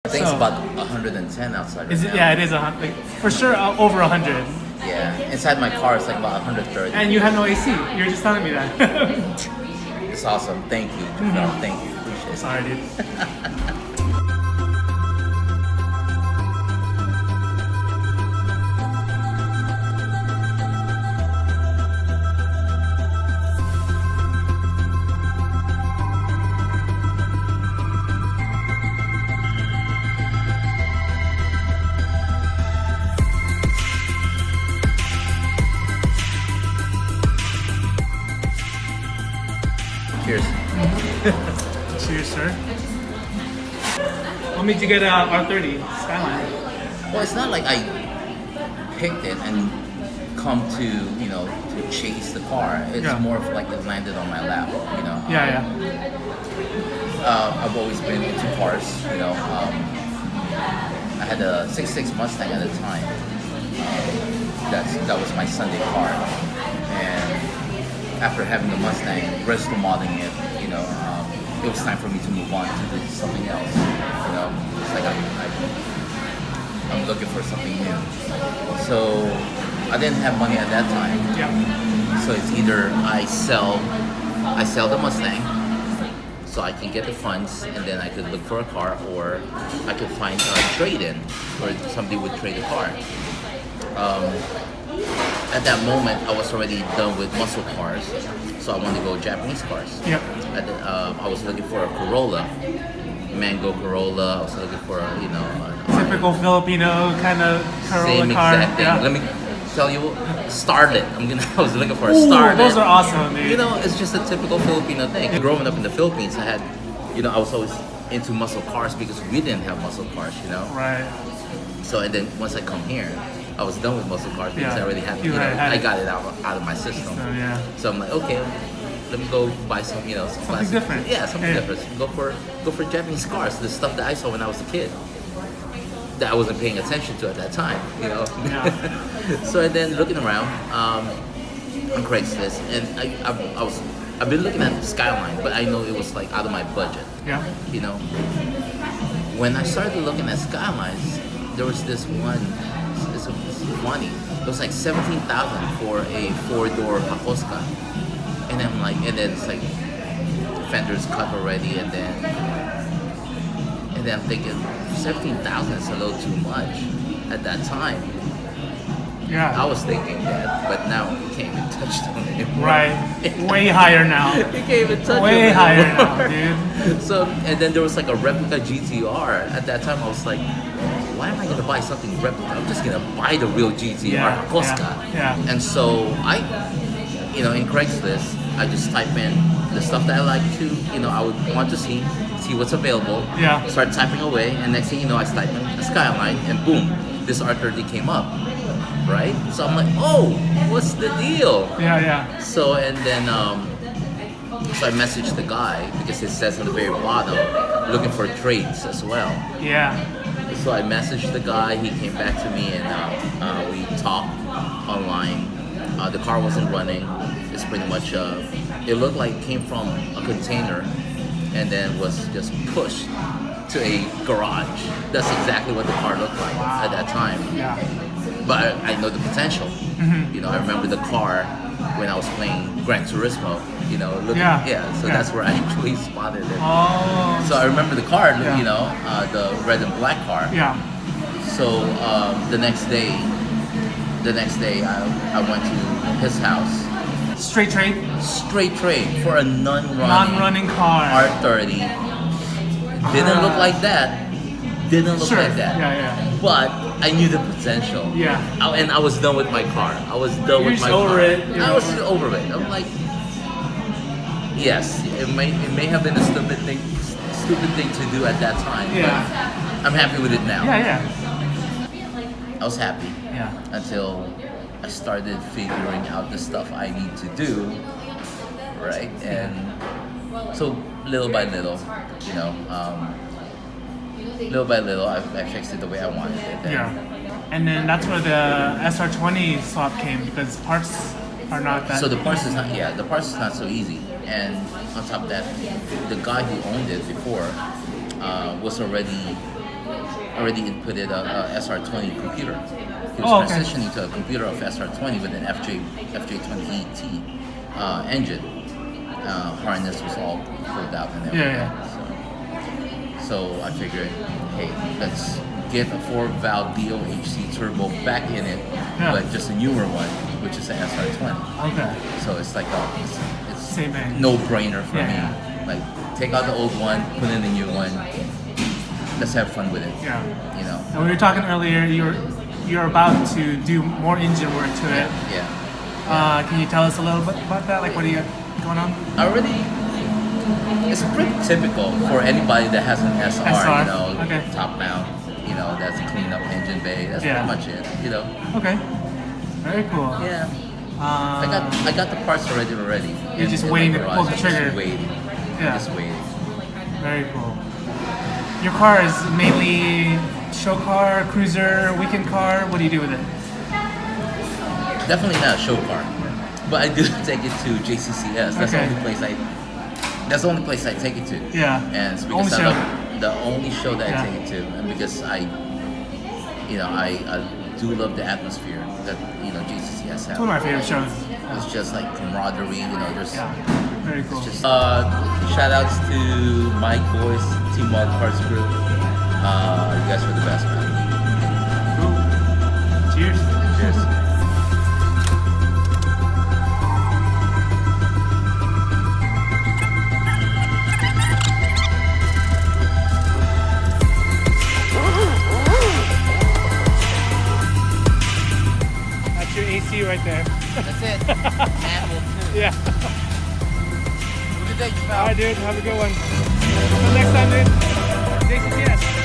I think it's about 110 outside right Is it? now. Yeah, it is like, for sure over 100. Yeah, inside my car it's like about 130. And you have no AC. You were just telling me that. It's awesome. Thank you, Jafel. Thank you. Appreciate it. Sorry, dude. Cheers. Cheers, sir. What made you get a R30 Skyline? Well, it's not like I picked it and come to, to chase the car. It's Yeah. more of like it landed on my lap, Yeah. I've always been into cars, I had a 66 Mustang at the time. That was my Sunday car. And after having the Mustang, resto modding it, it was time for me to move on to do something else. It's like I'm looking for something new. So I didn't have money at that time. Yeah. So it's either I sell the Mustang, so I can get the funds, and then I could look for a car, or I could find a trade-in where somebody would trade a car. At that moment, I was already done with muscle cars, so I wanted to go Japanese cars. Yep. I was looking for a Corolla, Mango Corolla. I was looking for Typical Filipino kind of Corolla same car. exact thing. Yeah. Let me tell you, Starlet. I was looking for a Ooh, Starlet. those are awesome, dude. It's just a typical Filipino thing. Growing up in the Philippines, I had, I was always into muscle cars because we didn't have muscle cars, Right. So and then once I come here, I was done with muscle cars because Yeah. I already had, You had I it. got it out of my system. So, yeah. So I'm like, okay, let me go buy some, some classic- different. Yeah, something Yeah. different. Go for Japanese cars, the stuff that I saw when I was a kid, that I wasn't paying attention to at that time, Yeah. So and then looking around on Craigslist, and I've been looking at Skyline, but I know it was like out of my budget. Yeah. When I started looking at Skylines, there was this one. This was funny. It was like 17,000 for a 4-door Hakoska, and then it's like fenders cut already, and then I'm thinking 17,000 is a little too much at that time. Yeah. I was thinking that, but now you can't even touch them anymore. Right. Way higher now. You can't even touch Way them higher anymore. now, dude. So, and then there was like a replica GTR. At that time, I was like, why am I gonna buy something replica? I'm just gonna buy the real GTR Yeah, Hakoska. yeah. And so in Craigslist, I just type in the stuff that I like to, I would want to see what's available. Yeah. Start typing away, and next thing you know, I type in a Skyline, and boom, this R30 came up. Right? So I'm like, oh, what's the deal? Yeah. So and then so I messaged the guy because it says on the very bottom, looking for trades as well. Yeah. So I messaged the guy. He came back to me, and we talked online. The car wasn't running. It's pretty much it looked like it came from a container, and then was just pushed to a garage. That's exactly what the car looked like at that time. Yeah. But I know the potential. I remember the car when I was playing Gran Turismo. So that's where I actually spotted it. Oh. So I remember the car, Yeah. the red and black car. Yeah. So the next day, I went to his house. Straight trade. Straight trade for a Non-running car. R30. Didn't look like that. Didn't look Sure. like that. Yeah. But I knew the potential. Yeah. And I was done with my car. I was done You're with my just over car. it. I was just over it. I'm like, yes, it may have been a stupid thing to do at that time. Yeah. But I'm happy with it now. Yeah. I was happy Yeah. until I started figuring out the stuff I need to do. Right? And so little by little, little by little, I fixed it the way I wanted it. Yeah. And then that's where the SR20 swap came, because parts are not that. So the parts is not so easy. And on top of that, the guy who owned it before was already already inputted a SR20 computer. He was Oh, okay. transitioning to a computer of SR20 with an FJ20ET engine. Harness was all pulled out and everything. Yeah. So I figured, hey, let's get a 4-valve DOHC turbo back in it, Yeah. but just a newer one, which is the SR20. Okay. So it's like it's Same engine. no-brainer for me. Yeah. Like, take out the old one, put in the new one. Let's have fun with it. Yeah. You know. And we were talking earlier. You're about to do more engine work to it. Yeah. Can you tell us a little bit about that? Like, what do you got going on? It's pretty typical for anybody that has an SR, SR, you know, okay. top mount, you know, that's a clean up engine bay. That's Yeah. pretty much it, you know. Okay. Very cool. Yeah. I got the parts already. You're just waiting to pull the trigger. Just waiting. Yeah. Just waiting. Very cool. Your car is mainly show car, cruiser, weekend car. What do you do with it? Definitely not a show car, but I do take it to JCCS. That's Okay. That's the only place I take it to. Yeah. And it's Only because show. the only show that Yeah. I take it to, and because I do love the atmosphere that JCCS has. It's one of my favorite shows. It's just like camaraderie, there's Yeah. Very cool. just shout outs to Mike Boys, Team Wild Parts Group. You guys are the best, man. Cool. Cheers. Cheers. That's your AC right there. That's it. Manual too. Yeah. Have a good day, All right, dude. Have a good one. Until next time, dude. JCCS.